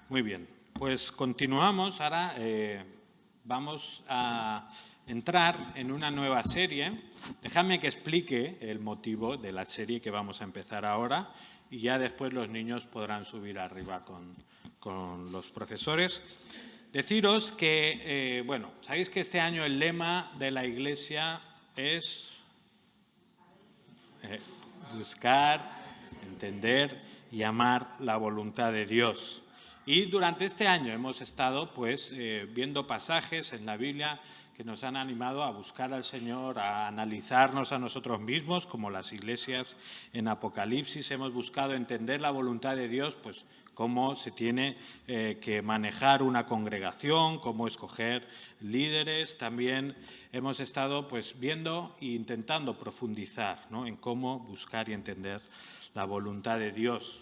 Muy bien, pues continuamos. Ahora vamos a entrar en una nueva serie. Déjame que explique el motivo de la serie que vamos a empezar ahora y ya después los niños podrán subir arriba con los profesores. Deciros que, sabéis que este año el lema de la Iglesia es buscar, entender y amar la voluntad de Dios. Y durante este año hemos estado viendo pasajes en la Biblia que nos han animado a buscar al Señor, a analizarnos a nosotros mismos, como las iglesias en Apocalipsis. Hemos buscado entender la voluntad de Dios, pues cómo se tiene que manejar una congregación, cómo escoger líderes. También hemos estado viendo e intentando profundizar, ¿no?, en cómo buscar y entender la voluntad de Dios.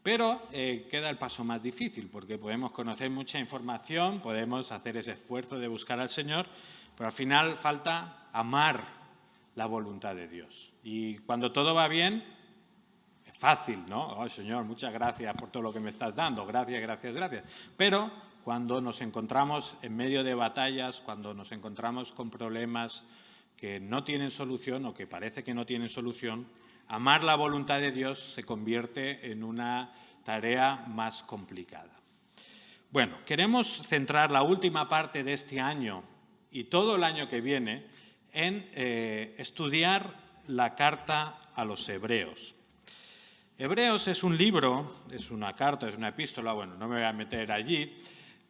Pero queda el paso más difícil, porque podemos conocer mucha información, podemos hacer ese esfuerzo de buscar al Señor, pero al final falta amar la voluntad de Dios. Y cuando todo va bien, es fácil, ¿no? Oh, Señor, muchas gracias por todo lo que me estás dando, gracias, gracias, gracias. Pero cuando nos encontramos en medio de batallas, cuando nos encontramos con problemas que no tienen solución o que parece que no tienen solución, amar la voluntad de Dios se convierte en una tarea más complicada. Bueno, queremos centrar la última parte de este año y todo el año que viene en estudiar la carta a los Hebreos. Hebreos es un libro, es una carta, es una epístola, no me voy a meter allí,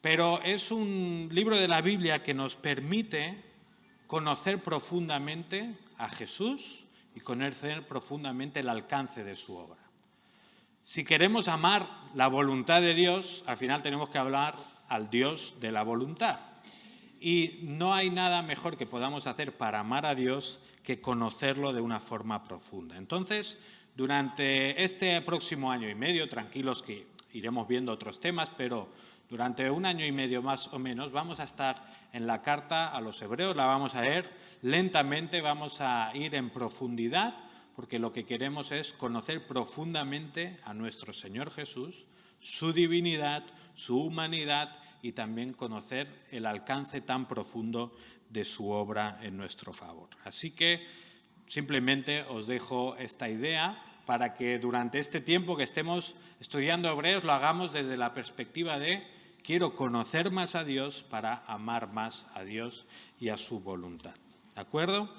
pero es un libro de la Biblia que nos permite conocer profundamente a Jesús y conocer profundamente el alcance de su obra. Si queremos amar la voluntad de Dios, al final tenemos que hablar al Dios de la voluntad. Y no hay nada mejor que podamos hacer para amar a Dios que conocerlo de una forma profunda. Entonces, durante este próximo año y medio, tranquilos que iremos viendo otros temas, pero durante un año y medio más o menos vamos a estar en la carta a los Hebreos, la vamos a leer lentamente, vamos a ir en profundidad, porque lo que queremos es conocer profundamente a nuestro Señor Jesús, su divinidad, su humanidad y también conocer el alcance tan profundo de su obra en nuestro favor. Así que simplemente os dejo esta idea para que durante este tiempo que estemos estudiando Hebreos lo hagamos desde la perspectiva de quiero conocer más a Dios para amar más a Dios y a su voluntad. ¿De acuerdo?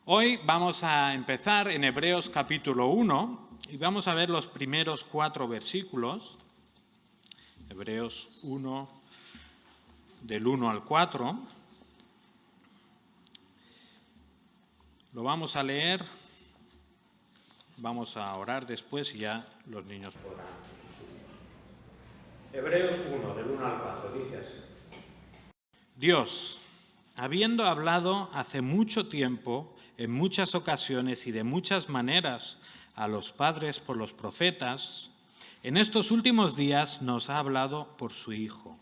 Hoy vamos a empezar en Hebreos capítulo 1 y vamos a ver los primeros 4 versículos. Hebreos 1, del 1 al 4. Lo vamos a leer, vamos a orar después y ya los niños podrán. Hebreos 1, del 1 al 4, dice así. Dios, habiendo hablado hace mucho tiempo, en muchas ocasiones y de muchas maneras a los padres por los profetas, en estos últimos días nos ha hablado por su Hijo,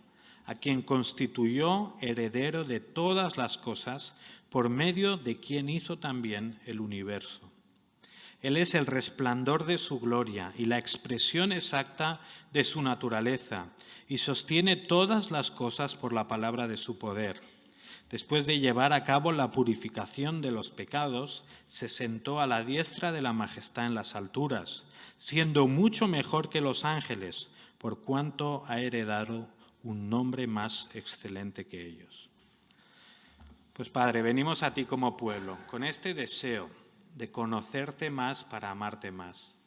a quien constituyó heredero de todas las cosas, por medio de quien hizo también el universo. Él es el resplandor de su gloria y la expresión exacta de su naturaleza, y sostiene todas las cosas por la palabra de su poder. Después de llevar a cabo la purificación de los pecados, se sentó a la diestra de la majestad en las alturas, siendo mucho mejor que los ángeles, por cuanto ha heredado un nombre más excelente que ellos. Pues Padre, venimos a ti como pueblo, con este deseo de conocerte más para amarte más.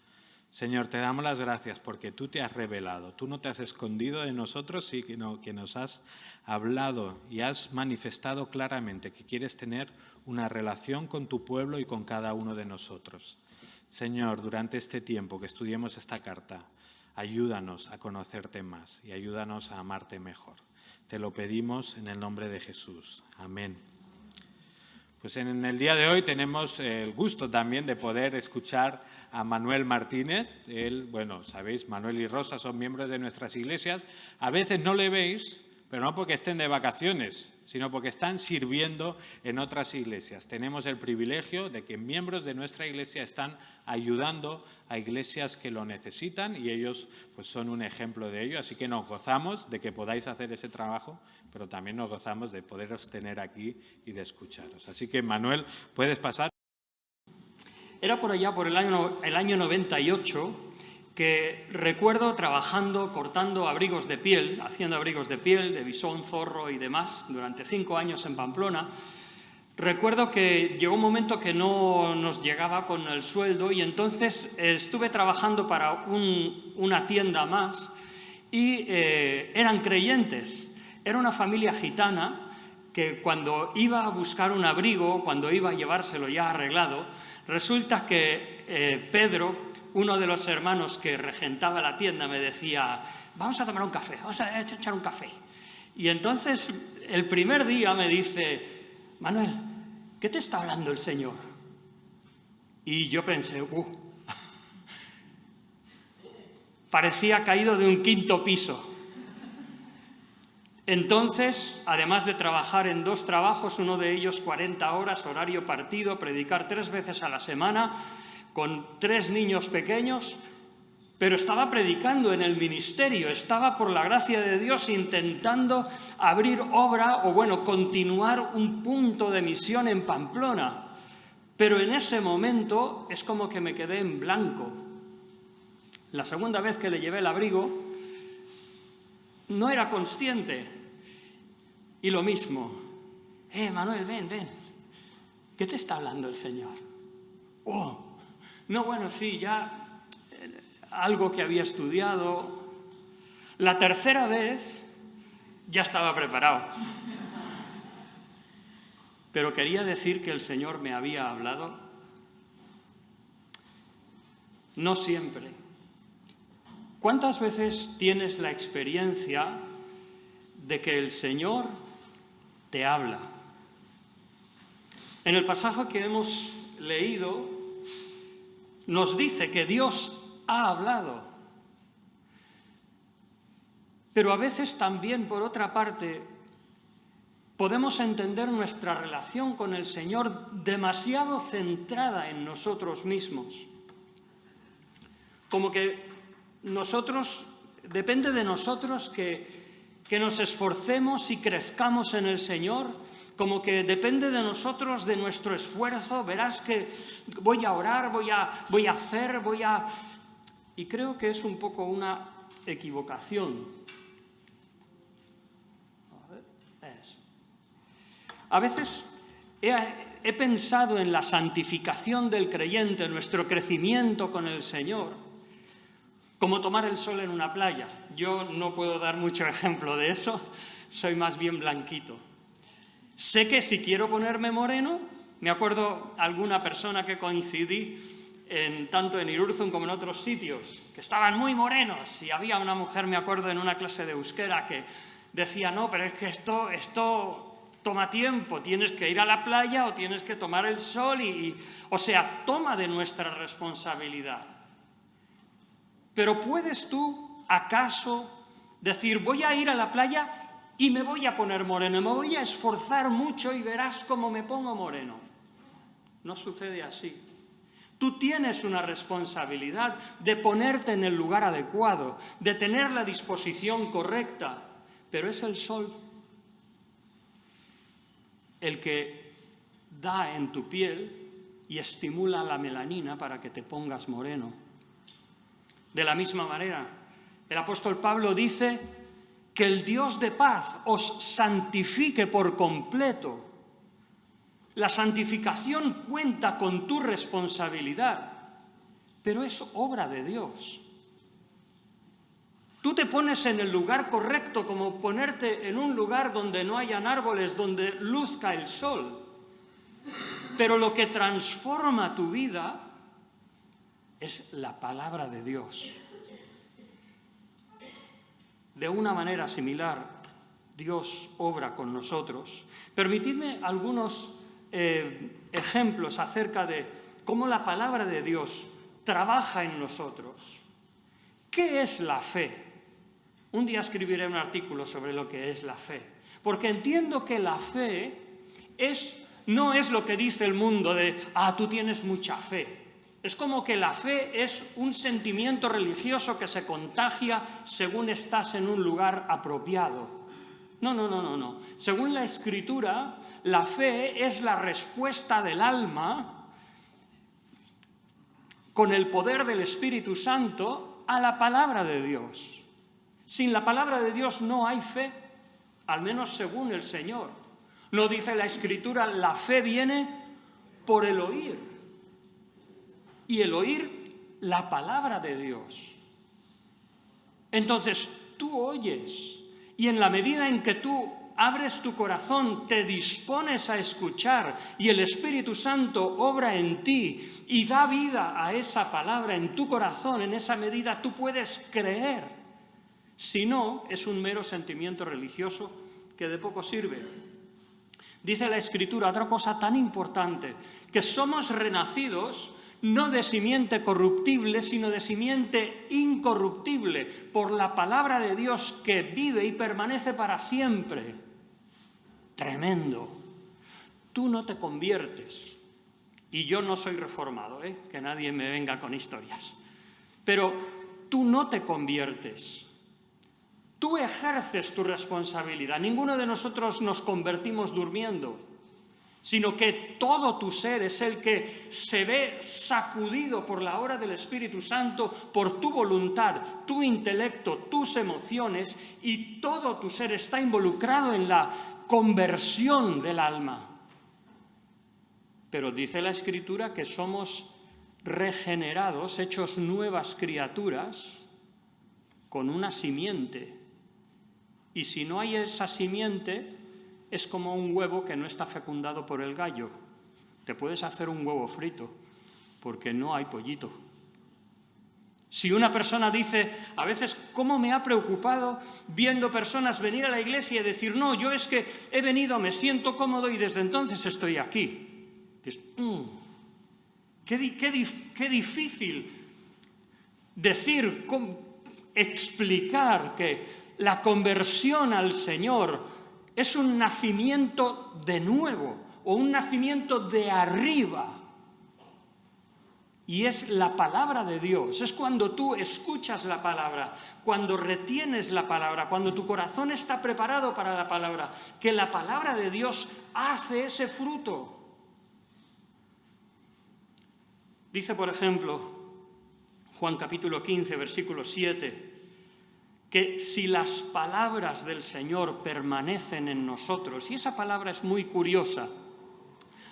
Señor, te damos las gracias porque tú te has revelado, tú no te has escondido de nosotros, sino que nos has hablado y has manifestado claramente que quieres tener una relación con tu pueblo y con cada uno de nosotros. Señor, durante este tiempo que estudiemos esta carta, ayúdanos a conocerte más y ayúdanos a amarte mejor. Te lo pedimos en el nombre de Jesús. Amén. Pues en el día de hoy tenemos el gusto también de poder escuchar a Manuel Martínez. Él, sabéis, Manuel y Rosa son miembros de nuestras iglesias. A veces no le veis, pero no porque estén de vacaciones, sino porque están sirviendo en otras iglesias. Tenemos el privilegio de que miembros de nuestra iglesia están ayudando a iglesias que lo necesitan y ellos pues son un ejemplo de ello. Así que nos gozamos de que podáis hacer ese trabajo, pero también nos gozamos de poderos tener aquí y de escucharos. Así que, Manuel, puedes pasar. Era por allá, por el año 98, que recuerdo trabajando, cortando abrigos de piel, haciendo abrigos de piel, de bisón, zorro y demás, durante 5 años en Pamplona. Recuerdo que llegó un momento que no nos llegaba con el sueldo y entonces estuve trabajando para una tienda más y eran creyentes. Era una familia gitana que cuando iba a buscar un abrigo, cuando iba a llevárselo ya arreglado, resulta que Pedro, uno de los hermanos que regentaba la tienda, me decía: vamos a tomar un café, vamos a echar un café. Y entonces, el primer día me dice: Manuel, ¿qué te está hablando el Señor? Y yo pensé, parecía caído de un 5.º piso. Entonces, además de trabajar en 2 trabajos, uno de ellos 40 horas, horario partido, predicar 3 veces a la semana, con 3 niños pequeños, pero estaba predicando en el ministerio, estaba por la gracia de Dios intentando abrir obra o continuar un punto de misión en Pamplona. Pero en ese momento es como que me quedé en blanco. La segunda vez que le llevé el abrigo no era consciente. Y lo mismo: Manuel, ven, ¿qué te está hablando el Señor? No, bueno, sí, ya algo que había estudiado. La tercera vez ya estaba preparado. Pero quería decir que el Señor me había hablado. No siempre. ¿Cuántas veces tienes la experiencia de que el Señor te habla? En el pasaje que hemos leído nos dice que Dios ha hablado. Pero a veces también, por otra parte, podemos entender nuestra relación con el Señor demasiado centrada en nosotros mismos. Como que depende de nosotros que nos esforcemos y crezcamos en el Señor, como que depende de nosotros, de nuestro esfuerzo. Verás que voy a orar, voy a hacer. Y creo que es un poco una equivocación. A veces he pensado en la santificación del creyente, nuestro crecimiento con el Señor, como tomar el sol en una playa. Yo no puedo dar mucho ejemplo de eso, soy más bien blanquito. Sé que si quiero ponerme moreno, me acuerdo alguna persona que coincidí tanto en Irurzun como en otros sitios, que estaban muy morenos, y había una mujer, me acuerdo, en una clase de euskera que decía: no, pero es que esto toma tiempo, tienes que ir a la playa o tienes que tomar el sol, o sea, toma de nuestra responsabilidad. Pero ¿puedes tú, acaso, decir: voy a ir a la playa y me voy a poner moreno, me voy a esforzar mucho y verás cómo me pongo moreno? No sucede así. Tú tienes una responsabilidad de ponerte en el lugar adecuado, de tener la disposición correcta, pero es el sol el que da en tu piel y estimula la melanina para que te pongas moreno. De la misma manera, el apóstol Pablo dice que el Dios de paz os santifique por completo. La santificación cuenta con tu responsabilidad, pero es obra de Dios. Tú te pones en el lugar correcto, como ponerte en un lugar donde no hayan árboles, donde luzca el sol. Pero lo que transforma tu vida es la palabra de Dios. De una manera similar, Dios obra con nosotros. Permitidme algunos ejemplos acerca de cómo la palabra de Dios trabaja en nosotros. ¿Qué es la fe? Un día escribiré un artículo sobre lo que es la fe, porque entiendo que la fe no es lo que dice el mundo de, tú tienes mucha fe. Es como que la fe es un sentimiento religioso que se contagia según estás en un lugar apropiado. No. Según la Escritura, la fe es la respuesta del alma con el poder del Espíritu Santo a la palabra de Dios. Sin la palabra de Dios no hay fe, al menos según el Señor. No dice la Escritura, la fe viene por el oír. Y el oír la palabra de Dios. Entonces tú oyes, y en la medida en que tú abres tu corazón, te dispones a escuchar, y el Espíritu Santo obra en ti y da vida a esa palabra en tu corazón, en esa medida tú puedes creer. Si no, es un mero sentimiento religioso que de poco sirve. Dice la Escritura otra cosa tan importante, que somos renacidos no de simiente corruptible, sino de simiente incorruptible, por la palabra de Dios que vive y permanece para siempre. Tremendo. Tú no te conviertes, y yo no soy reformado, que nadie me venga con historias, pero tú no te conviertes. Tú ejerces tu responsabilidad. Ninguno de nosotros nos convertimos durmiendo, sino que todo tu ser es el que se ve sacudido por la obra del Espíritu Santo, por tu voluntad, tu intelecto, tus emociones, y todo tu ser está involucrado en la conversión del alma. Pero dice la Escritura que somos regenerados, hechos nuevas criaturas, con una simiente. Y si no hay esa simiente, es como un huevo que no está fecundado por el gallo. Te puedes hacer un huevo frito, porque no hay pollito. Si una persona dice, a veces, ¿cómo me ha preocupado viendo personas venir a la iglesia y decir, no, yo es que he venido, me siento cómodo y desde entonces estoy aquí? Dices, qué difícil decir, explicar que la conversión al Señor es un nacimiento de nuevo o un nacimiento de arriba. Y es la palabra de Dios. Es cuando tú escuchas la palabra, cuando retienes la palabra, cuando tu corazón está preparado para la palabra, que la palabra de Dios hace ese fruto. Dice, por ejemplo, Juan capítulo 15, versículo 7, que si las palabras del Señor permanecen en nosotros, y esa palabra es muy curiosa,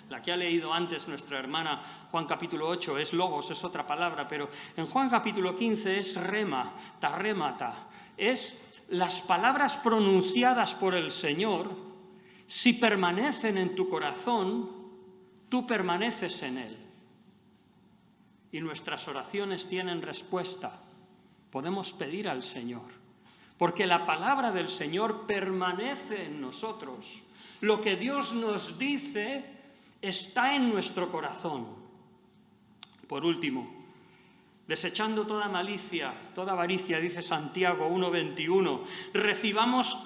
la que ha leído antes nuestra hermana, Juan capítulo 8, es logos, es otra palabra, pero en Juan capítulo 15 es rema, tarrémata, es las palabras pronunciadas por el Señor, si permanecen en tu corazón, tú permaneces en Él. Y nuestras oraciones tienen respuesta. Podemos pedir al Señor, porque la palabra del Señor permanece en nosotros. Lo que Dios nos dice está en nuestro corazón. Por último, desechando toda malicia, toda avaricia, dice Santiago 1:21, recibamos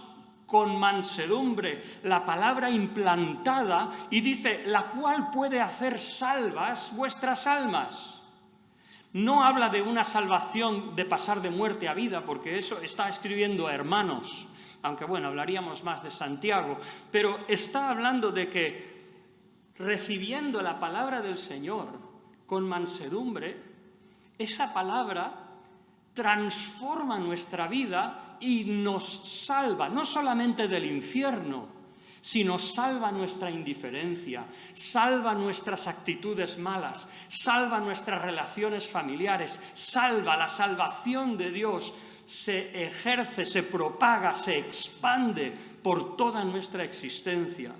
con mansedumbre la palabra implantada, y dice, la cual puede hacer salvas vuestras almas. No habla de una salvación de pasar de muerte a vida, porque eso está escribiendo a hermanos, aunque bueno, hablaríamos más de Santiago, pero está hablando de que recibiendo la palabra del Señor con mansedumbre, esa palabra transforma nuestra vida y nos salva, no solamente del infierno, sino salva nuestra indiferencia, salva nuestras actitudes malas, salva nuestras relaciones familiares, salva. La salvación de Dios se ejerce, se propaga, se expande por toda nuestra existencia.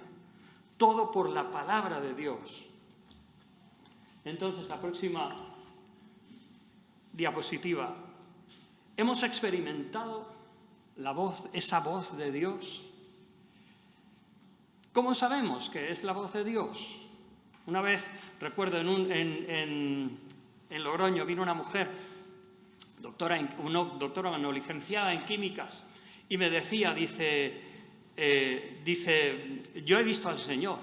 Todo por la palabra de Dios. Entonces, la próxima diapositiva. ¿Hemos experimentado esa voz de Dios? ¿Cómo sabemos que es la voz de Dios? Una vez, recuerdo, en Logroño vino una mujer licenciada en químicas, y me decía, dice, yo he visto al Señor.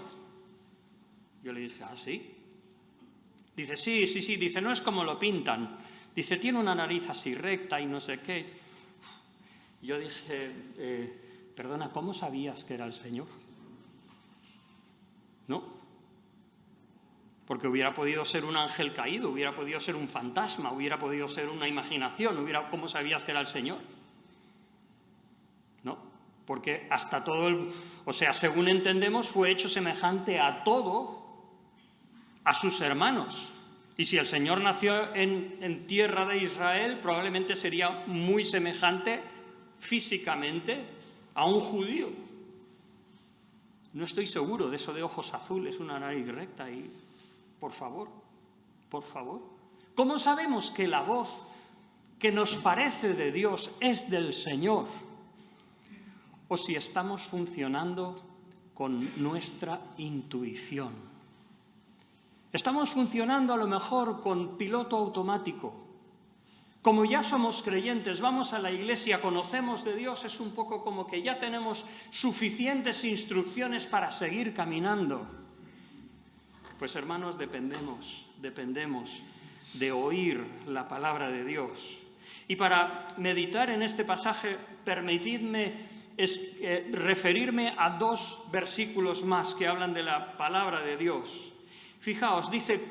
Yo le dije, ¿ah, sí? Dice, sí, dice, no es como lo pintan. Dice, tiene una nariz así recta y no sé qué. Yo dije, perdona, ¿cómo sabías que era el Señor? ¿No? Porque hubiera podido ser un ángel caído, hubiera podido ser un fantasma, hubiera podido ser una imaginación, ¿cómo sabías que era el Señor? ¿No? Porque hasta según entendemos, fue hecho semejante a todo, a sus hermanos. Y si el Señor nació en tierra de Israel, probablemente sería muy semejante físicamente a un judío. No estoy seguro de eso de ojos azules, una nariz recta y... Por favor. ¿Cómo sabemos que la voz que nos parece de Dios es del Señor? O si estamos funcionando con nuestra intuición. Estamos funcionando a lo mejor con piloto automático. Como ya somos creyentes, vamos a la iglesia, conocemos de Dios, es un poco como que ya tenemos suficientes instrucciones para seguir caminando. Pues hermanos, dependemos de oír la palabra de Dios. Y para meditar en este pasaje, permitidme referirme a 2 versículos más que hablan de la palabra de Dios. Fijaos, dice,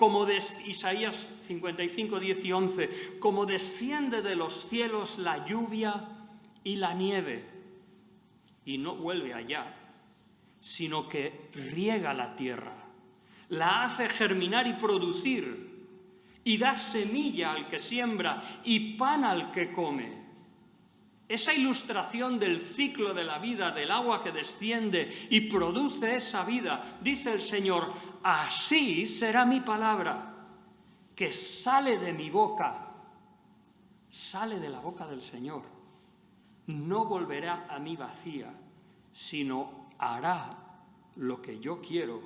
Isaías 55, 10 y 11, como desciende de los cielos la lluvia y la nieve, y no vuelve allá, sino que riega la tierra, la hace germinar y producir, y da semilla al que siembra y pan al que come. Esa ilustración del ciclo de la vida, del agua que desciende y produce esa vida, dice el Señor, así será mi palabra, que sale de mi boca, sale de la boca del Señor. No volverá a mí vacía, sino hará lo que yo quiero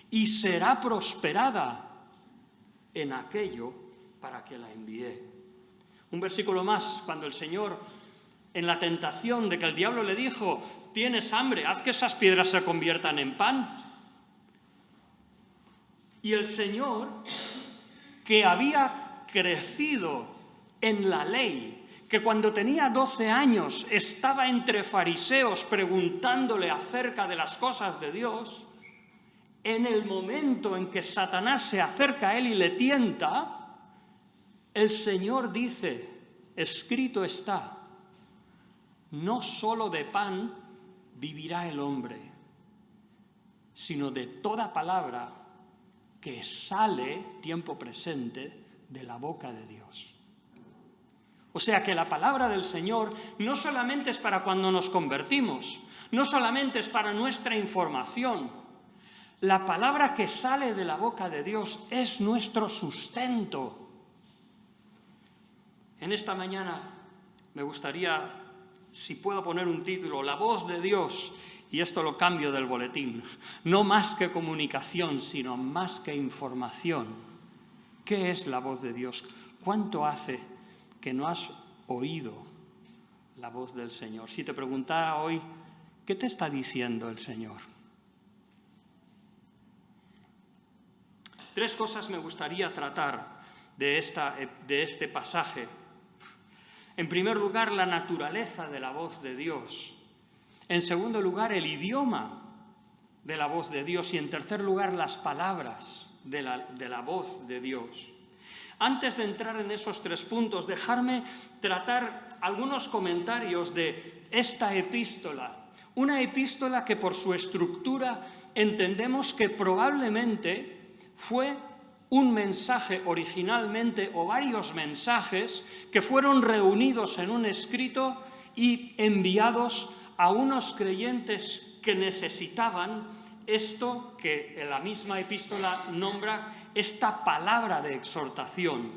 y será prosperada en aquello para que la envié. Un versículo más, cuando el Señor, en la tentación de que el diablo le dijo, tienes hambre, haz que esas piedras se conviertan en pan. Y el Señor, que había crecido en la ley, que cuando tenía 12 años estaba entre fariseos preguntándole acerca de las cosas de Dios, en el momento en que Satanás se acerca a él y le tienta, el Señor dice, escrito está, no solo de pan vivirá el hombre, sino de toda palabra que sale, tiempo presente, de la boca de Dios. O sea que la palabra del Señor no solamente es para cuando nos convertimos, no solamente es para nuestra información. La palabra que sale de la boca de Dios es nuestro sustento. En esta mañana me gustaría, si puedo poner un título, La voz de Dios, y esto lo cambio del boletín, no más que comunicación, sino más que información. ¿Qué es la voz de Dios? ¿Cuánto hace que no has oído la voz del Señor? Si te preguntara hoy, ¿qué te está diciendo el Señor? 3 cosas me gustaría tratar de este pasaje. En primer lugar, la naturaleza de la voz de Dios. En segundo lugar, el idioma de la voz de Dios. Y en tercer lugar, las palabras de la voz de Dios. Antes de entrar en esos 3 puntos, dejarme tratar algunos comentarios de esta epístola. Una epístola que por su estructura entendemos que probablemente fue un mensaje originalmente o varios mensajes que fueron reunidos en un escrito y enviados a unos creyentes que necesitaban esto que la misma epístola nombra esta palabra de exhortación.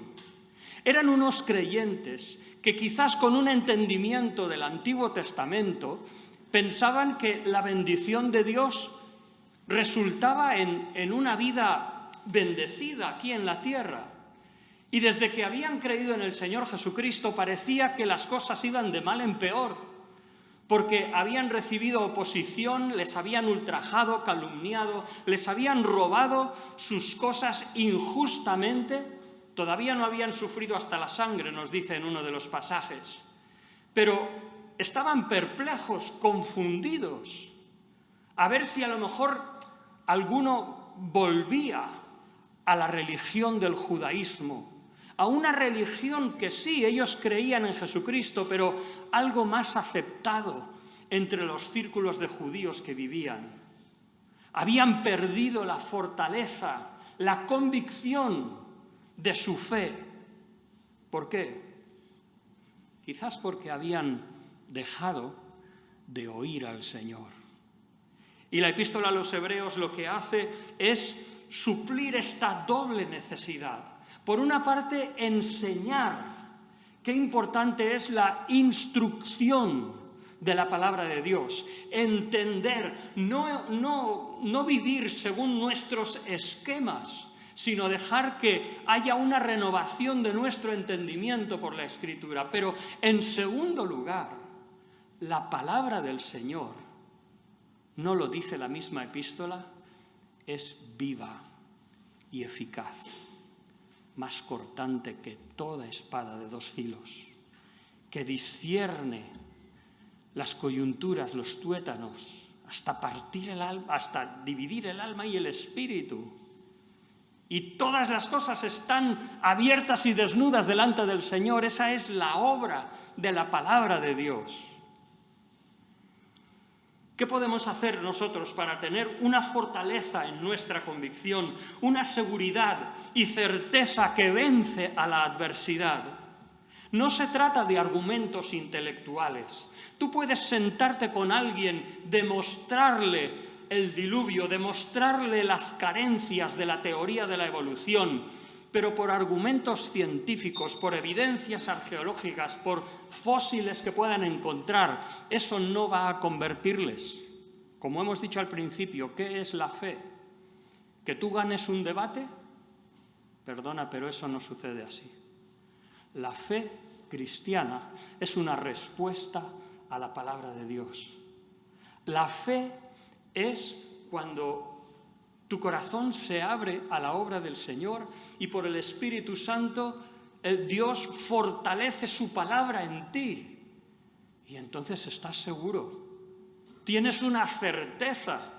Eran unos creyentes que quizás con un entendimiento del Antiguo Testamento pensaban que la bendición de Dios resultaba en una vida bendecida aquí en la tierra. Y desde que habían creído en el Señor Jesucristo parecía que las cosas iban de mal en peor, porque habían recibido oposición, les habían ultrajado, calumniado, les habían robado sus cosas injustamente. Todavía no habían sufrido hasta la sangre, nos dice en uno de los pasajes. Pero estaban perplejos, confundidos, a ver si a lo mejor alguno volvía a la religión del judaísmo, a una religión que sí, ellos creían en Jesucristo, pero algo más aceptado entre los círculos de judíos que vivían. Habían perdido la fortaleza, la convicción de su fe. ¿Por qué? Quizás porque habían dejado de oír al Señor. Y la epístola a los Hebreos lo que hace es suplir esta doble necesidad. Por una parte, enseñar. Qué importante es la instrucción de la palabra de Dios. Entender, no vivir según nuestros esquemas, sino dejar que haya una renovación de nuestro entendimiento por la Escritura. Pero, en segundo lugar, la palabra del Señor, ¿no lo dice la misma epístola? Es viva y eficaz, más cortante que toda espada de dos filos, que discierne las coyunturas, los tuétanos, hasta partir el alma, hasta dividir el alma y el espíritu. Y todas las cosas están abiertas y desnudas delante del Señor. Esa es la obra de la palabra de Dios. ¿Qué podemos hacer nosotros para tener una fortaleza en nuestra convicción, una seguridad y certeza que vence a la adversidad? No se trata de argumentos intelectuales. Tú puedes sentarte con alguien, demostrarle el diluvio, demostrarle las carencias de la teoría de la evolución, pero por argumentos científicos, por evidencias arqueológicas, por fósiles que puedan encontrar, eso no va a convertirles. Como hemos dicho al principio, ¿qué es la fe? ¿Que tú ganes un debate? Perdona, pero eso no sucede así. La fe cristiana es una respuesta a la palabra de Dios. La fe es cuando tu corazón se abre a la obra del Señor y por el Espíritu Santo Dios fortalece su palabra en ti. Y entonces estás seguro. Tienes una certeza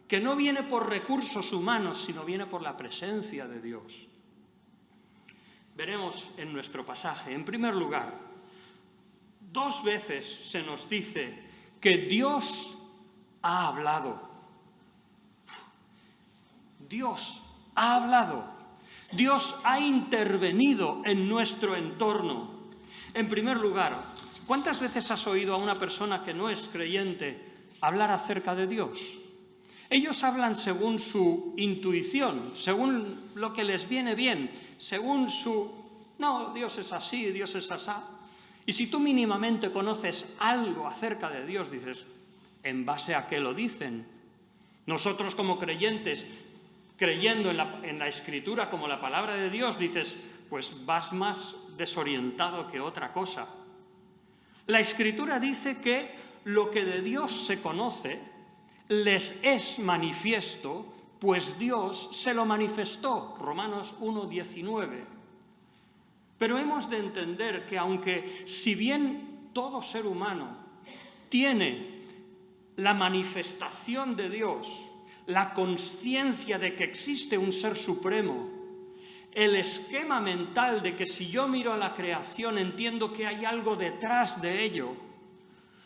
que no viene por recursos humanos, sino viene por la presencia de Dios. Veremos en nuestro pasaje, en primer lugar, 2 veces se nos dice que Dios ha hablado. Dios ha hablado. Dios ha intervenido en nuestro entorno. En primer lugar, ¿cuántas veces has oído a una persona que no es creyente hablar acerca de Dios? Ellos hablan según su intuición, según lo que les viene bien, según su... No, Dios es así, Dios es asá. Y si tú mínimamente conoces algo acerca de Dios, dices, ¿en base a qué lo dicen? Nosotros como creyentes, creyendo en la Escritura como la palabra de Dios, dices, pues vas más desorientado que otra cosa. La Escritura dice que lo que de Dios se conoce les es manifiesto, pues Dios se lo manifestó. Romanos 1:19. Pero hemos de entender que aunque si bien todo ser humano tiene la manifestación de Dios, la consciencia de que existe un ser supremo, el esquema mental de que si yo miro a la creación entiendo que hay algo detrás de ello,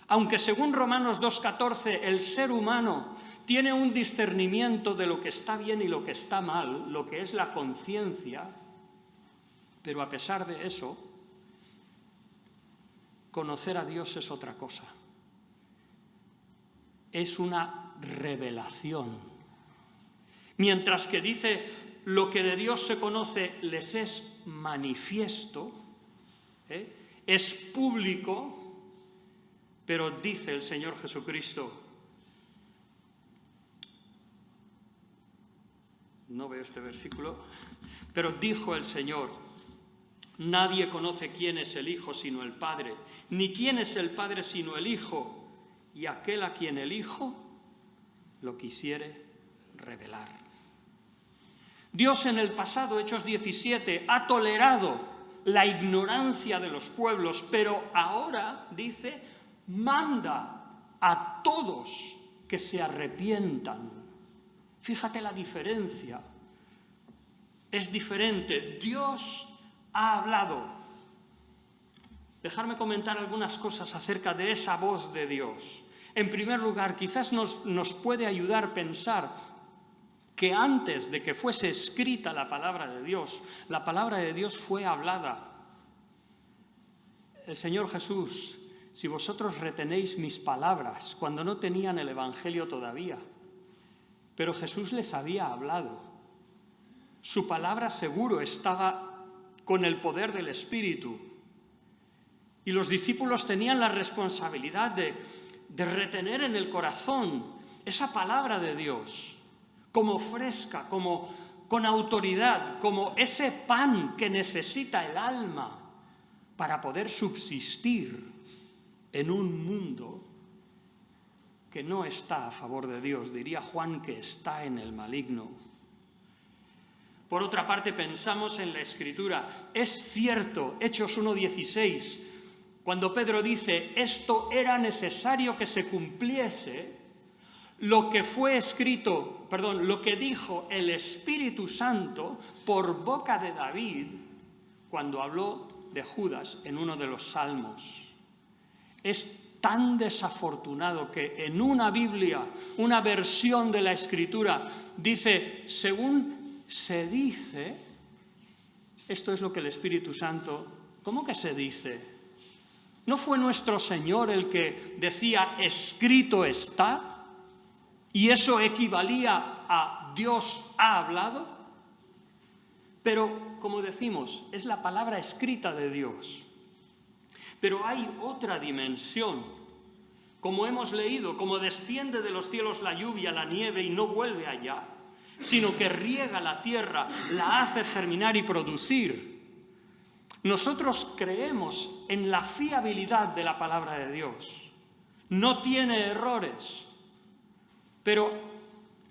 aunque según Romanos 2:14 el ser humano tiene un discernimiento de lo que está bien y lo que está mal, lo que es la conciencia, pero a pesar de eso, conocer a Dios es otra cosa. Es una revelación. Mientras que dice, lo que de Dios se conoce les es manifiesto, es público, pero dice el Señor Jesucristo, no veo este versículo, pero dijo el Señor, Nadie conoce quién es el Hijo sino el Padre, ni quién es el Padre sino el Hijo, y aquel a quien el Hijo lo quisiere revelar. Dios en el pasado, Hechos 17, ha tolerado la ignorancia de los pueblos, pero ahora, dice, manda a todos que se arrepientan. Fíjate la diferencia. Es diferente. Dios ha hablado. Dejadme comentar algunas cosas acerca de esa voz de Dios. En primer lugar, quizás nos puede ayudar a pensar que antes de que fuese escrita la palabra de Dios fue hablada. El Señor Jesús, si vosotros retenéis mis palabras, cuando no tenían el Evangelio todavía, pero Jesús les había hablado. Su palabra seguro estaba con el poder del Espíritu. Y los discípulos tenían la responsabilidad de retener en el corazón esa palabra de Dios, como fresca, como con autoridad, como ese pan que necesita el alma para poder subsistir en un mundo que no está a favor de Dios. Diría Juan que está en el maligno. Por otra parte, pensamos en la Escritura. Es cierto, Hechos 1:16, cuando Pedro dice, esto era necesario que se cumpliese, lo que dijo el Espíritu Santo por boca de David cuando habló de Judas en uno de los salmos. Es tan desafortunado que en una Biblia, una versión de la Escritura, dice, según se dice, esto es lo que el Espíritu Santo, ¿cómo que se dice? ¿No fue nuestro Señor el que decía, escrito está? ¿Y eso equivalía a Dios ha hablado? Pero, como decimos, es la palabra escrita de Dios. Pero hay otra dimensión. Como hemos leído, como desciende de los cielos la lluvia, la nieve y no vuelve allá, sino que riega la tierra, la hace germinar y producir. Nosotros creemos en la fiabilidad de la palabra de Dios. No tiene errores, pero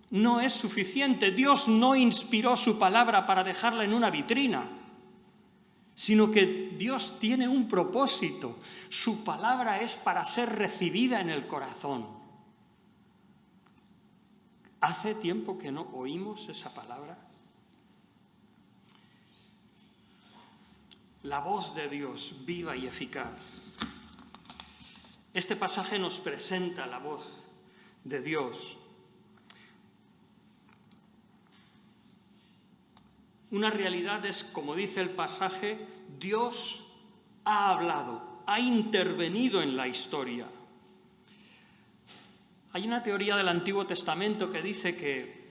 no es suficiente. Dios no inspiró su palabra para dejarla en una vitrina, sino que Dios tiene un propósito. Su palabra es para ser recibida en el corazón. ¿Hace tiempo que no oímos esa palabra? La voz de Dios, viva y eficaz. Este pasaje nos presenta la voz de Dios. Una realidad es, como dice el pasaje, Dios ha hablado, ha intervenido en la historia. Hay una teoría del Antiguo Testamento que dice que,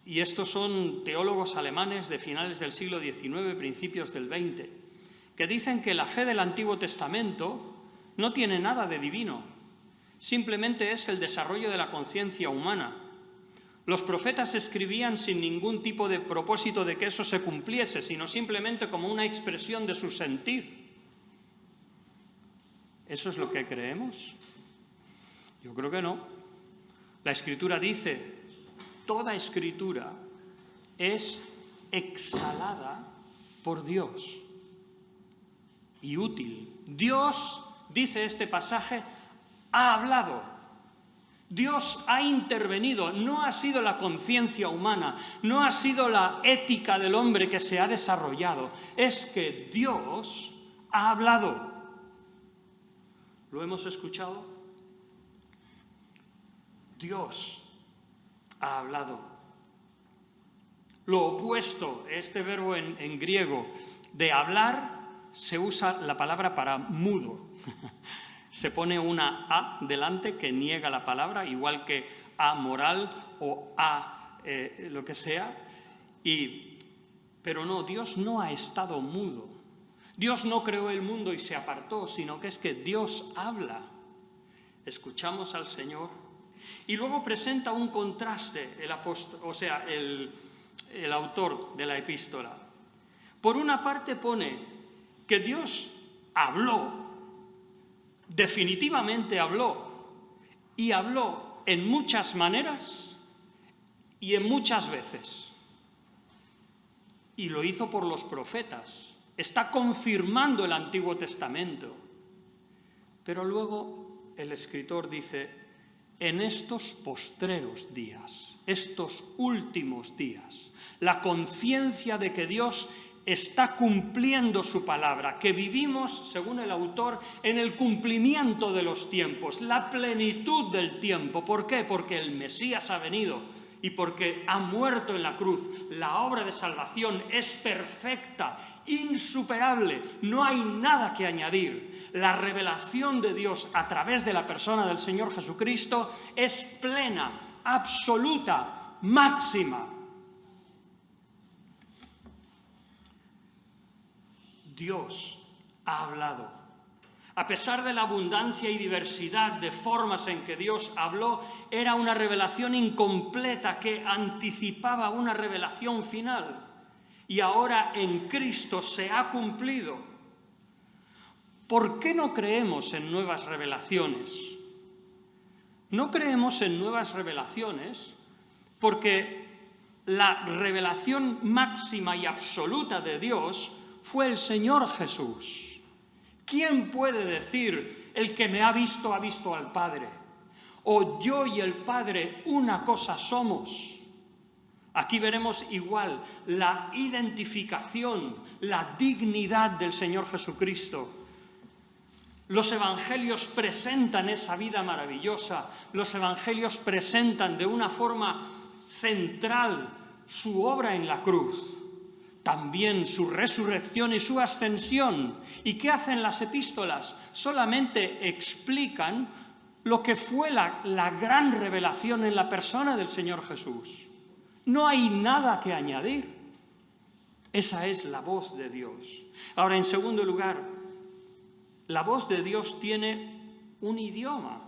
y estos son teólogos alemanes de finales del siglo XIX, principios del XX, que dicen que la fe del Antiguo Testamento no tiene nada de divino, simplemente es el desarrollo de la conciencia humana. Los profetas escribían sin ningún tipo de propósito de que eso se cumpliese, sino simplemente como una expresión de su sentir. ¿Eso es lo que creemos? Yo creo que no. La Escritura dice, toda Escritura es exhalada por Dios y útil. Dios, dice este pasaje, ha hablado. Dios ha intervenido, no ha sido la conciencia humana, no ha sido la ética del hombre que se ha desarrollado, es que Dios ha hablado. ¿Lo hemos escuchado? Dios ha hablado. Lo opuesto, este verbo en griego de hablar, se usa la palabra para mudo. Se pone una A delante que niega la palabra, igual que amoral o lo que sea. Pero no, Dios no ha estado mudo. Dios no creó el mundo y se apartó, sino que es que Dios habla. Escuchamos al Señor y luego presenta un contraste el autor de la epístola. Por una parte pone que Dios habló, definitivamente habló, y habló en muchas maneras y en muchas veces. Y lo hizo por los profetas. Está confirmando el Antiguo Testamento. Pero luego el escritor dice, en estos postreros días, estos últimos días, la conciencia de que Dios está cumpliendo su palabra, que vivimos, según el autor, en el cumplimiento de los tiempos, la plenitud del tiempo. ¿Por qué? Porque el Mesías ha venido y porque ha muerto en la cruz. La obra de salvación es perfecta, insuperable, no hay nada que añadir. La revelación de Dios a través de la persona del Señor Jesucristo es plena, absoluta, máxima. Dios ha hablado. A pesar de la abundancia y diversidad de formas en que Dios habló, era una revelación incompleta que anticipaba una revelación final. Y ahora en Cristo se ha cumplido. ¿Por qué no creemos en nuevas revelaciones? No creemos en nuevas revelaciones porque la revelación máxima y absoluta de Dios fue el Señor Jesús. ¿Quién puede decir, el que me ha visto al Padre? O yo y el Padre una cosa somos. Aquí veremos igual la identificación, la dignidad del Señor Jesucristo. Los evangelios presentan esa vida maravillosa. Los evangelios presentan de una forma central su obra en la cruz. También su resurrección y su ascensión. ¿Y qué hacen las epístolas? Solamente explican lo que fue la gran revelación en la persona del Señor Jesús. No hay nada que añadir. Esa es la voz de Dios. Ahora, en segundo lugar, la voz de Dios tiene un idioma.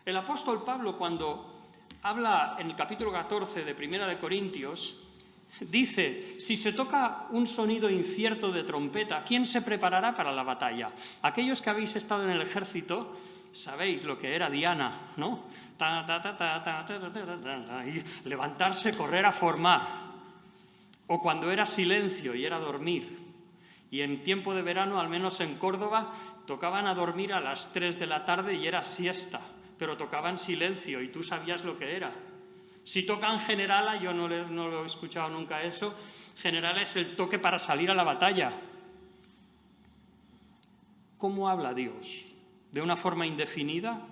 El apóstol Pablo, cuando habla en el capítulo 14 de Primera de Corintios, dice, si se toca un sonido incierto de trompeta, ¿quién se preparará para la batalla? Aquellos que habéis estado en el ejército, sabéis lo que era Diana, ¿no? Y levantarse, correr a formar. O cuando era silencio y era dormir. Y en tiempo de verano, al menos en Córdoba, tocaban a dormir a las 3 de la tarde y era siesta. Pero tocaban silencio y tú sabías lo que era. Si tocan generala, yo no lo he escuchado nunca eso, generala es el toque para salir a la batalla. ¿Cómo habla Dios? ¿De una forma indefinida?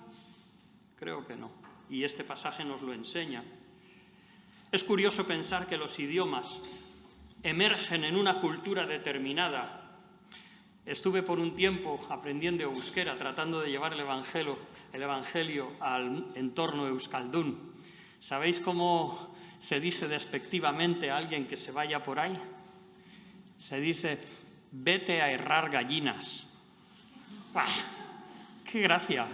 Creo que no. Y este pasaje nos lo enseña. Es curioso pensar que los idiomas emergen en una cultura determinada. Estuve por un tiempo aprendiendo euskera, tratando de llevar el evangelio al entorno euskaldún. ¿Sabéis cómo se dice despectivamente a alguien que se vaya por ahí? Se dice, vete a herrar gallinas. ¡Bah! ¡Qué gracia!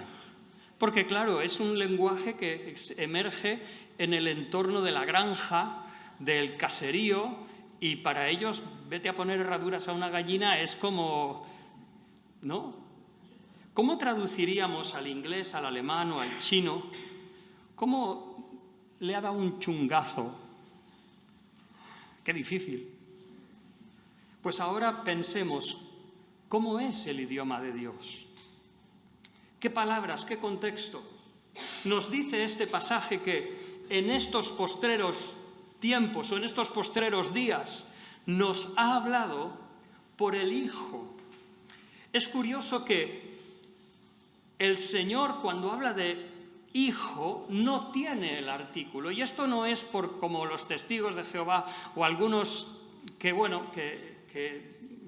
Porque claro, es un lenguaje que emerge en el entorno de la granja, del caserío, y para ellos, vete a poner herraduras a una gallina es como, ¿no? ¿Cómo traduciríamos al inglés, al alemán o al chino? ¿Cómo le ha dado un chungazo? Qué difícil. Pues ahora pensemos, ¿cómo es el idioma de Dios? ¿Qué palabras, qué contexto? Nos dice este pasaje que en estos postreros tiempos o en estos postreros días nos ha hablado por el Hijo. Es curioso que el Señor, cuando habla de Hijo, no tiene el artículo. Y esto no es por como los testigos de Jehová o algunos que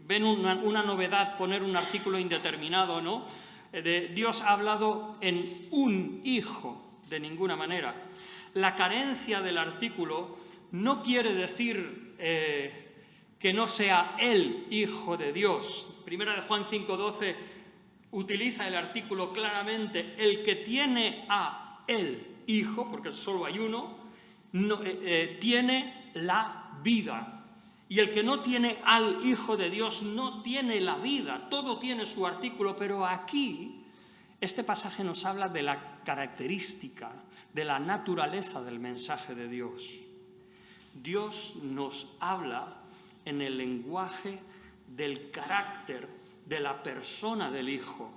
ven una novedad poner un artículo indeterminado, ¿no? Dios ha hablado en un Hijo, de ninguna manera. La carencia del artículo no quiere decir que no sea el Hijo de Dios. Primera de Juan 5:12 utiliza el artículo claramente, el que tiene a el Hijo, porque solo hay uno, tiene la vida. Y el que no tiene al Hijo de Dios no tiene la vida, todo tiene su artículo, pero aquí este pasaje nos habla de la característica, de la naturaleza del mensaje de Dios. Dios nos habla en el lenguaje del carácter de la persona del Hijo.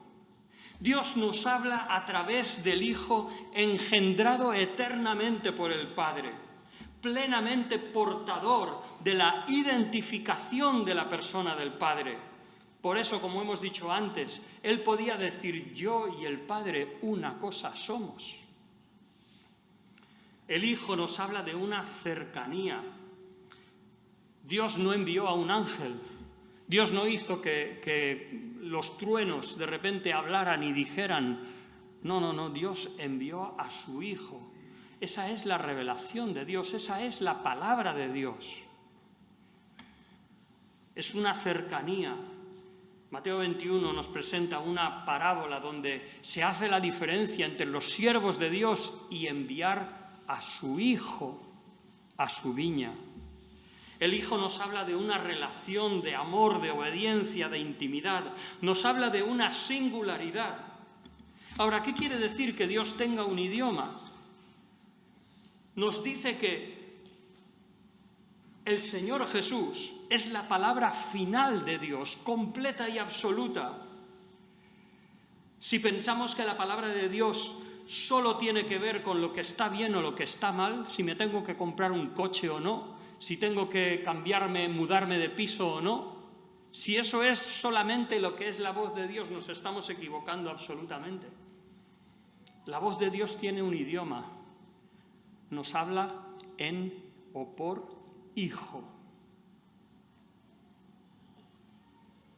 Dios nos habla a través del Hijo engendrado eternamente por el Padre, plenamente portador de la identificación de la persona del Padre. Por eso, como hemos dicho antes, Él podía decir: yo y el Padre una cosa somos. El Hijo nos habla de una cercanía. Dios no envió a un ángel. Dios no hizo que los truenos de repente hablaran y dijeran. No, Dios envió a su Hijo. Esa es la revelación de Dios, esa es la palabra de Dios. Es una cercanía. Mateo 21 nos presenta una parábola donde se hace la diferencia entre los siervos de Dios y enviar a su Hijo a su viña. El Hijo nos habla de una relación de amor, de obediencia, de intimidad. Nos habla de una singularidad. Ahora, ¿qué quiere decir que Dios tenga un idioma? Nos dice que el Señor Jesús es la palabra final de Dios, completa y absoluta. Si pensamos que la palabra de Dios solo tiene que ver con lo que está bien o lo que está mal, si me tengo que comprar un coche o no, si tengo que mudarme de piso o no, si eso es solamente lo que es la voz de Dios, nos estamos equivocando absolutamente. La voz de Dios tiene un idioma. Nos habla en o por Hijo.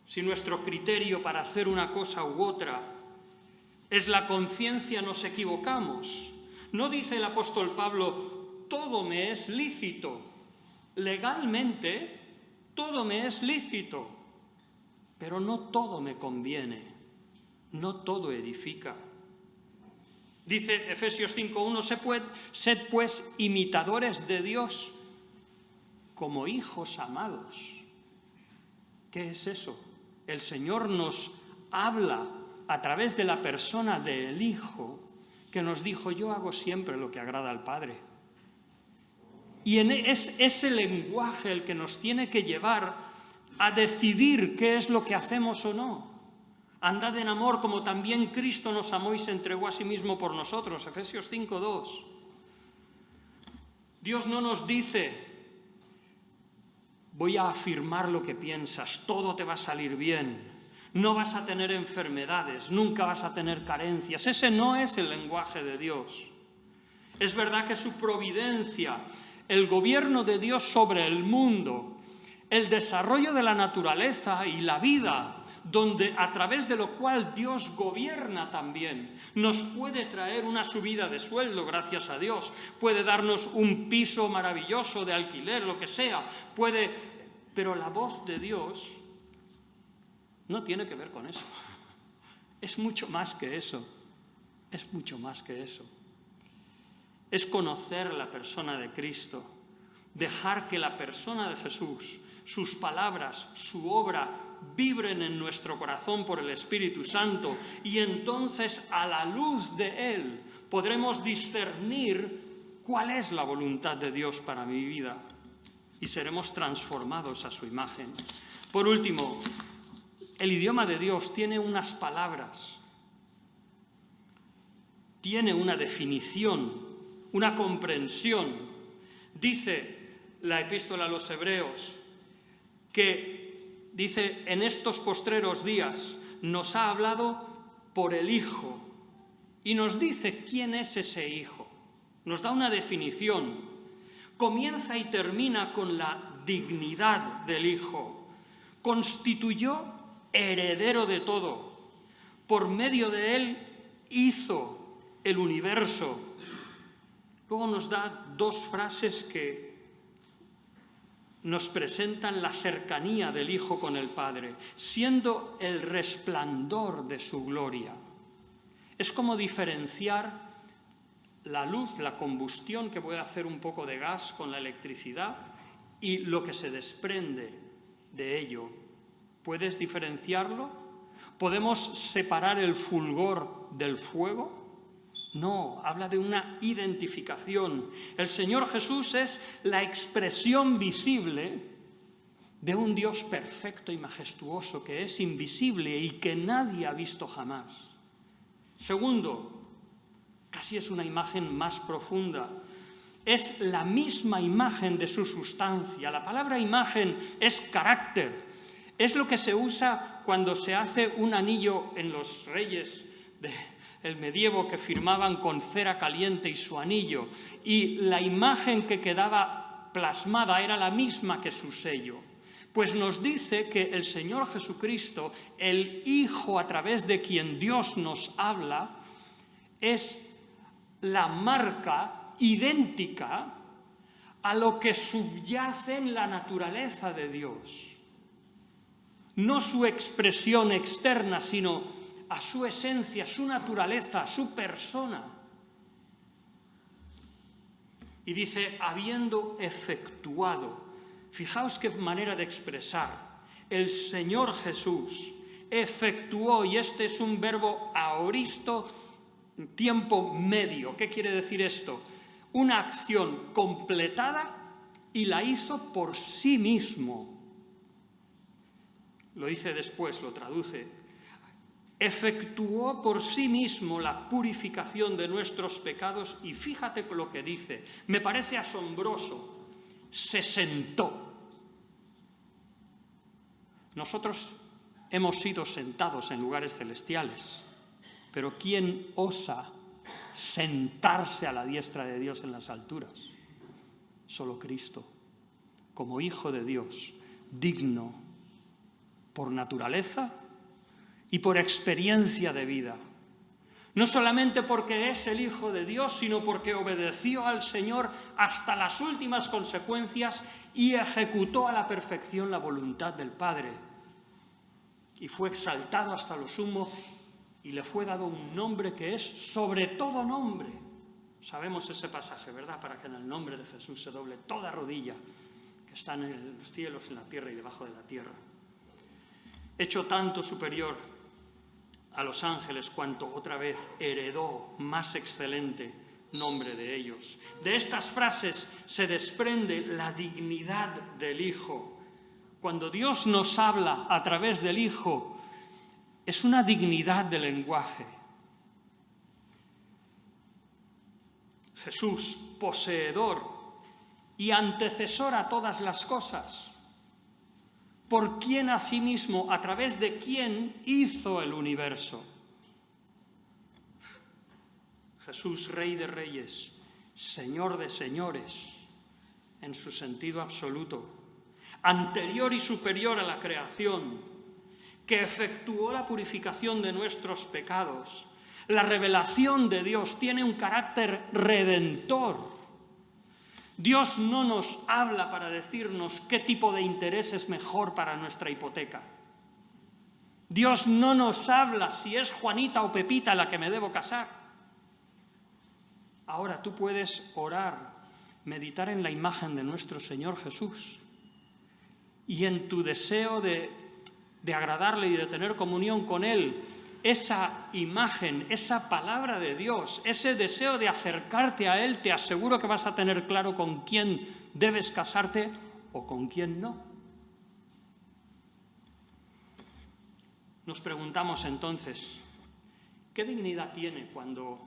Si nuestro criterio para hacer una cosa u otra es la conciencia, nos equivocamos. No dice el apóstol Pablo: todo me es lícito. Legalmente, todo me es lícito, pero no todo me conviene, no todo edifica. Dice Efesios 5:1: sed pues imitadores de Dios como hijos amados. ¿Qué es eso? El Señor nos habla a través de la persona del Hijo, que nos dijo: yo hago siempre lo que agrada al Padre. Y es ese lenguaje el que nos tiene que llevar a decidir qué es lo que hacemos o no. Andad en amor como también Cristo nos amó y se entregó a sí mismo por nosotros. Efesios 5:2. Dios no nos dice: voy a afirmar lo que piensas, todo te va a salir bien, no vas a tener enfermedades, nunca vas a tener carencias. Ese no es el lenguaje de Dios. Es verdad que su providencia, el gobierno de Dios sobre el mundo, el desarrollo de la naturaleza y la vida, a través de lo cual Dios gobierna también, nos puede traer una subida de sueldo, gracias a Dios, puede darnos un piso maravilloso de alquiler, lo que sea, pero la voz de Dios no tiene que ver con eso. Es mucho más que eso, es mucho más que eso. Es conocer la persona de Cristo, dejar que la persona de Jesús, sus palabras, su obra, vibren en nuestro corazón por el Espíritu Santo, y entonces a la luz de Él podremos discernir cuál es la voluntad de Dios para mi vida y seremos transformados a su imagen. Por último, el idioma de Dios tiene unas palabras, tiene una definición, una comprensión. Dice la epístola a los Hebreos que en estos postreros días nos ha hablado por el Hijo y nos dice quién es ese Hijo. Nos da una definición. Comienza y termina con la dignidad del Hijo. Constituyó heredero de todo. Por medio de Él hizo el universo. Luego nos da dos frases que nos presentan la cercanía del Hijo con el Padre, siendo el resplandor de su gloria. Es como diferenciar la luz, la combustión que puede hacer un poco de gas con la electricidad, y lo que se desprende de ello. ¿Puedes diferenciarlo? ¿Podemos separar el fulgor del fuego? No, habla de una identificación. El Señor Jesús es la expresión visible de un Dios perfecto y majestuoso que es invisible y que nadie ha visto jamás. Segundo, casi es una imagen más profunda. Es la misma imagen de su sustancia. La palabra imagen es carácter. Es lo que se usa cuando se hace un anillo en los reyes del medievo que firmaban con cera caliente y su anillo. Y la imagen que quedaba plasmada era la misma que su sello. Pues nos dice que el Señor Jesucristo, el Hijo a través de quien Dios nos habla, es la marca idéntica a lo que subyace en la naturaleza de Dios. No su expresión externa, sino a su esencia, su naturaleza, su persona. Y dice, habiendo efectuado. Fijaos qué manera de expresar. El Señor Jesús efectuó, y este es un verbo aoristo, tiempo medio. ¿Qué quiere decir esto? Una acción completada y la hizo por sí mismo. Lo dice después, lo traduce. Efectuó por sí mismo la purificación de nuestros pecados y fíjate lo que dice. Me parece asombroso. Se sentó. Nosotros hemos sido sentados en lugares celestiales, pero ¿quién osa sentarse a la diestra de Dios en las alturas? Solo Cristo, como Hijo de Dios, digno por naturaleza y por experiencia de vida. No solamente porque es el Hijo de Dios, sino porque obedeció al Señor hasta las últimas consecuencias y ejecutó a la perfección la voluntad del Padre. Y fue exaltado hasta lo sumo y le fue dado un nombre que es sobre todo nombre. Sabemos ese pasaje, ¿verdad? Para que en el nombre de Jesús se doble toda rodilla que está en los cielos, en la tierra y debajo de la tierra. Hecho tanto superior a los ángeles cuanto otra vez heredó más excelente nombre de ellos. De estas frases se desprende la dignidad del Hijo. Cuando Dios nos habla a través del Hijo, es una dignidad de lenguaje. Jesús, poseedor y antecesor a todas las cosas, por quien asimismo, a través de quien hizo el universo. Jesús, Rey de Reyes, Señor de Señores, en su sentido absoluto, anterior y superior a la creación, que efectuó la purificación de nuestros pecados. La revelación de Dios tiene un carácter redentor. Dios no nos habla para decirnos qué tipo de interés es mejor para nuestra hipoteca. Dios no nos habla si es Juanita o Pepita la que me debo casar. Ahora tú puedes orar, meditar en la imagen de nuestro Señor Jesús y en tu deseo de agradarle y de tener comunión con Él, esa imagen, esa palabra de Dios, ese deseo de acercarte a Él, te aseguro que vas a tener claro con quién debes casarte o con quién no. Nos preguntamos entonces, ¿qué dignidad tiene cuando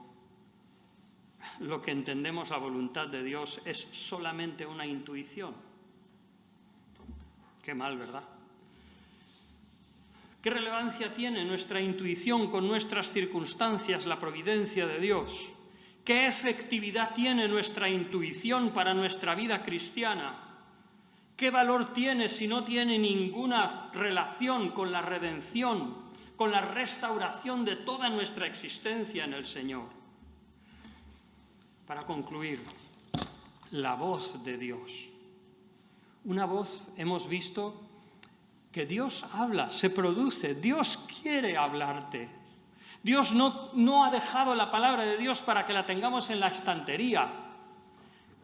lo que entendemos la voluntad de Dios es solamente una intuición? Qué mal, ¿verdad? ¿Qué relevancia tiene nuestra intuición con nuestras circunstancias, la providencia de Dios? ¿Qué efectividad tiene nuestra intuición para nuestra vida cristiana? ¿Qué valor tiene si no tiene ninguna relación con la redención, con la restauración de toda nuestra existencia en el Señor? Para concluir, la voz de Dios. Una voz, hemos visto, que Dios habla, se produce, Dios quiere hablarte. Dios no ha dejado la palabra de Dios para que la tengamos en la estantería.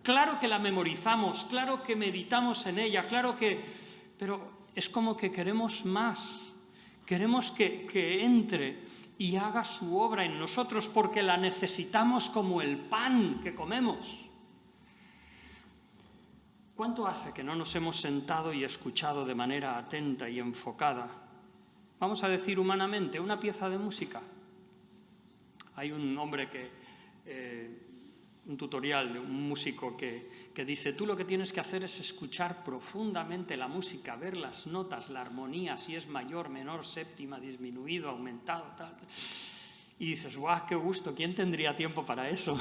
Claro que la memorizamos, claro que meditamos en ella, pero es como que queremos más. Queremos que entre y haga su obra en nosotros porque la necesitamos como el pan que comemos. ¿Cuánto hace que no nos hemos sentado y escuchado de manera atenta y enfocada? Vamos a decir humanamente, una pieza de música. Hay un hombre un tutorial de un músico que dice, tú lo que tienes que hacer es escuchar profundamente la música, ver las notas, la armonía, si es mayor, menor, séptima, disminuido, aumentado, tal. Y dices, ¡guau, qué gusto! ¿Quién tendría tiempo para eso?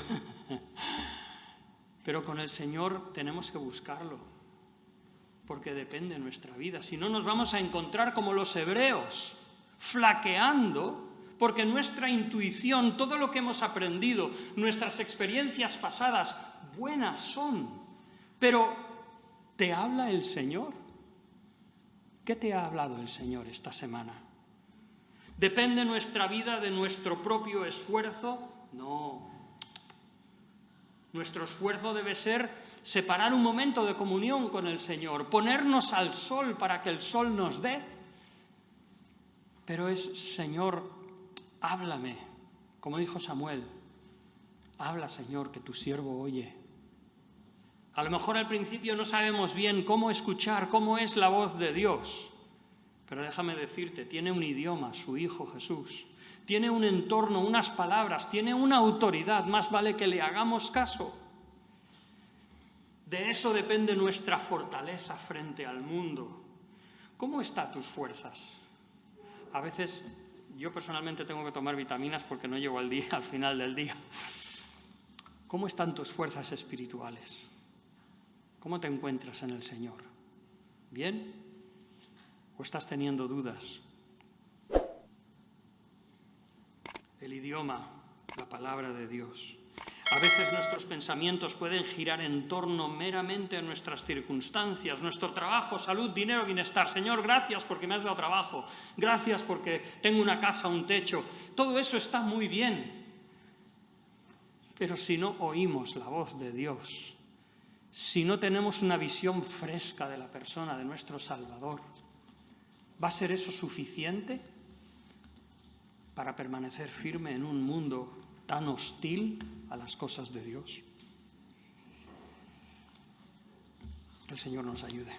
Pero con el Señor tenemos que buscarlo, porque depende de nuestra vida. Si no, nos vamos a encontrar como los hebreos, flaqueando, porque nuestra intuición, todo lo que hemos aprendido, nuestras experiencias pasadas, buenas son. Pero, ¿te habla el Señor? ¿Qué te ha hablado el Señor esta semana? ¿Depende nuestra vida de nuestro propio esfuerzo? No. Nuestro esfuerzo debe ser separar un momento de comunión con el Señor, ponernos al sol para que el sol nos dé. Pero es, Señor, háblame, como dijo Samuel, habla, Señor, que tu siervo oye. A lo mejor al principio no sabemos bien cómo escuchar, cómo es la voz de Dios, pero déjame decirte, tiene un idioma, su Hijo Jesús, tiene un entorno, unas palabras, tiene una autoridad, más vale que le hagamos caso. De eso depende nuestra fortaleza frente al mundo. ¿Cómo están tus fuerzas? A veces yo personalmente tengo que tomar vitaminas porque no llego al final del día. ¿Cómo están tus fuerzas espirituales? ¿Cómo te encuentras en el Señor? ¿Bien? ¿O estás teniendo dudas? El idioma, la palabra de Dios. A veces nuestros pensamientos pueden girar en torno meramente a nuestras circunstancias, nuestro trabajo, salud, dinero, bienestar. Señor, gracias porque me has dado trabajo. Gracias porque tengo una casa, un techo. Todo eso está muy bien. Pero si no oímos la voz de Dios, si no tenemos una visión fresca de la persona de nuestro Salvador, ¿va a ser eso suficiente para permanecer firme en un mundo tan hostil a las cosas de Dios? Que el Señor nos ayude.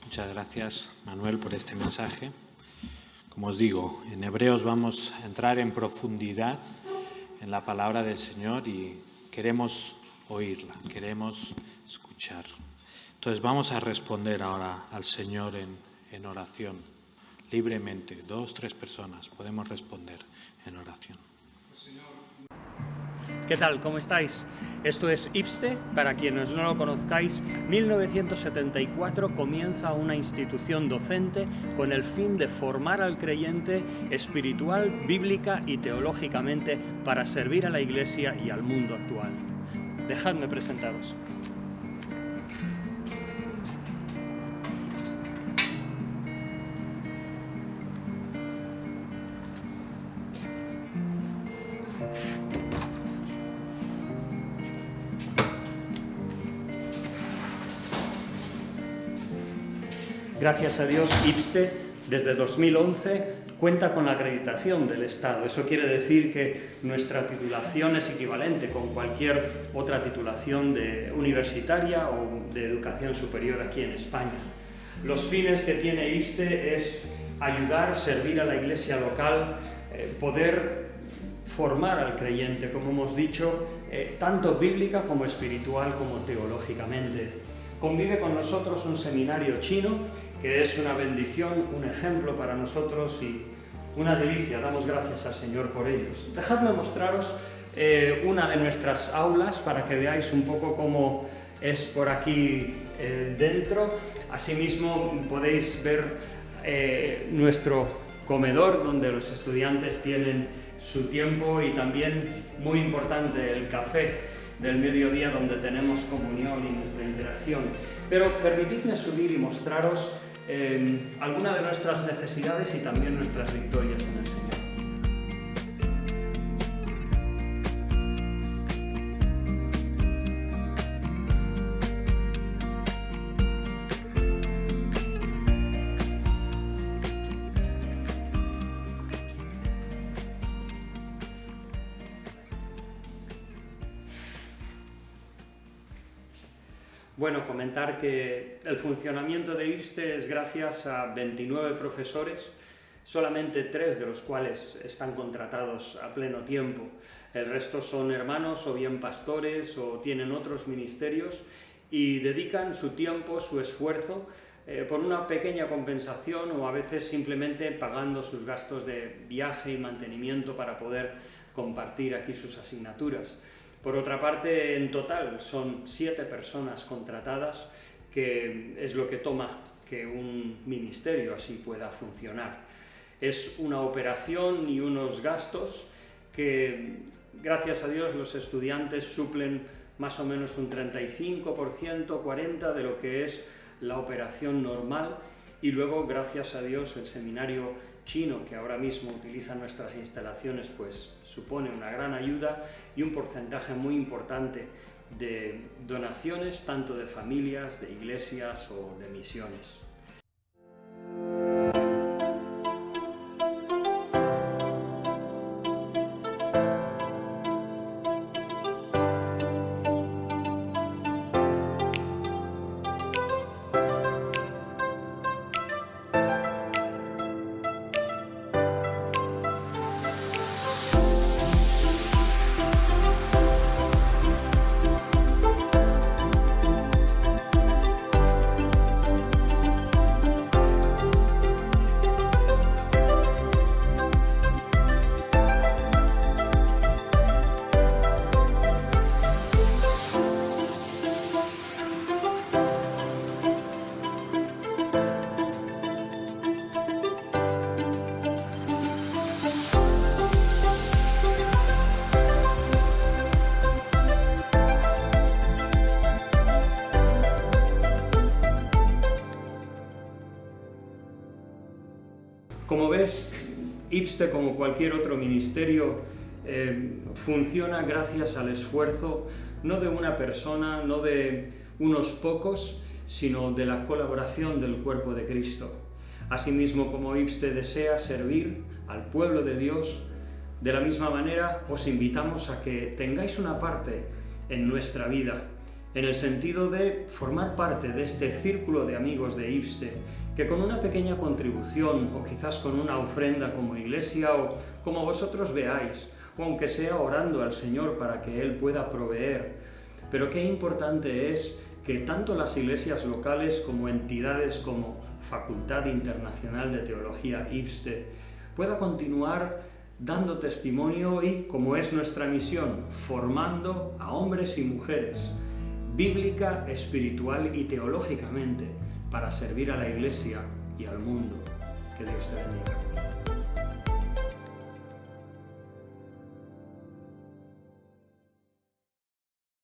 Muchas gracias, Manuel, por este mensaje. Como os digo, en Hebreos vamos a entrar en profundidad en la palabra del Señor y queremos oírla, queremos escuchar. Entonces vamos a responder ahora al Señor en oración, libremente. 2, 3 personas podemos responder en oración. ¿Qué tal? ¿Cómo estáis? Esto es IPSTE, para quienes no lo conozcáis. 1974 comienza una institución docente con el fin de formar al creyente espiritual, bíblica y teológicamente para servir a la Iglesia y al mundo actual. Dejadme presentaros. Gracias a Dios, IPSTE, desde 2011, cuenta con la acreditación del Estado. Eso quiere decir que nuestra titulación es equivalente con cualquier otra titulación universitaria o de educación superior aquí en España. Los fines que tiene IPSTE es ayudar, servir a la Iglesia local, poder formar al creyente, como hemos dicho, tanto bíblica como espiritual como teológicamente. Convive con nosotros un seminario chino, que es una bendición, un ejemplo para nosotros y una delicia. Damos gracias al Señor por ellos. Dejadme mostraros una de nuestras aulas para que veáis un poco cómo es por aquí dentro. Asimismo podéis ver nuestro comedor, donde los estudiantes tienen su tiempo, y también, muy importante, el café del mediodía, donde tenemos comunión y nuestra interacción. Pero permitidme subir y mostraros algunas de nuestras necesidades y también nuestras victorias en el Señor. Bueno, comentar que el funcionamiento de IBSTE es gracias a 29 profesores, solamente 3 de los cuales están contratados a pleno tiempo. El resto son hermanos o bien pastores o tienen otros ministerios y dedican su tiempo, su esfuerzo, por una pequeña compensación o a veces simplemente pagando sus gastos de viaje y mantenimiento para poder compartir aquí sus asignaturas. Por otra parte, en total son 7 personas contratadas, que es lo que toma que un ministerio así pueda funcionar. Es una operación y unos gastos que, gracias a Dios, los estudiantes suplen más o menos un 35%, 40% de lo que es la operación normal, y luego, gracias a Dios, el seminario chino, que ahora mismo utiliza nuestras instalaciones, pues supone una gran ayuda y un porcentaje muy importante de donaciones, tanto de familias, de iglesias o de misiones. Como ves, IBSTE, como cualquier otro ministerio, funciona gracias al esfuerzo no de una persona, no de unos pocos, sino de la colaboración del cuerpo de Cristo. Asimismo, como IBSTE desea servir al pueblo de Dios, de la misma manera os invitamos a que tengáis una parte en nuestra vida, en el sentido de formar parte de este círculo de amigos de IBSTE, que con una pequeña contribución o quizás con una ofrenda como iglesia o como vosotros veáis, o aunque sea orando al Señor para que Él pueda proveer. Pero qué importante es que tanto las iglesias locales como entidades como Facultad Internacional de Teología IBSTE pueda continuar dando testimonio y, como es nuestra misión, formando a hombres y mujeres, bíblica, espiritual y teológicamente, para servir a la Iglesia y al mundo. Que Dios te bendiga.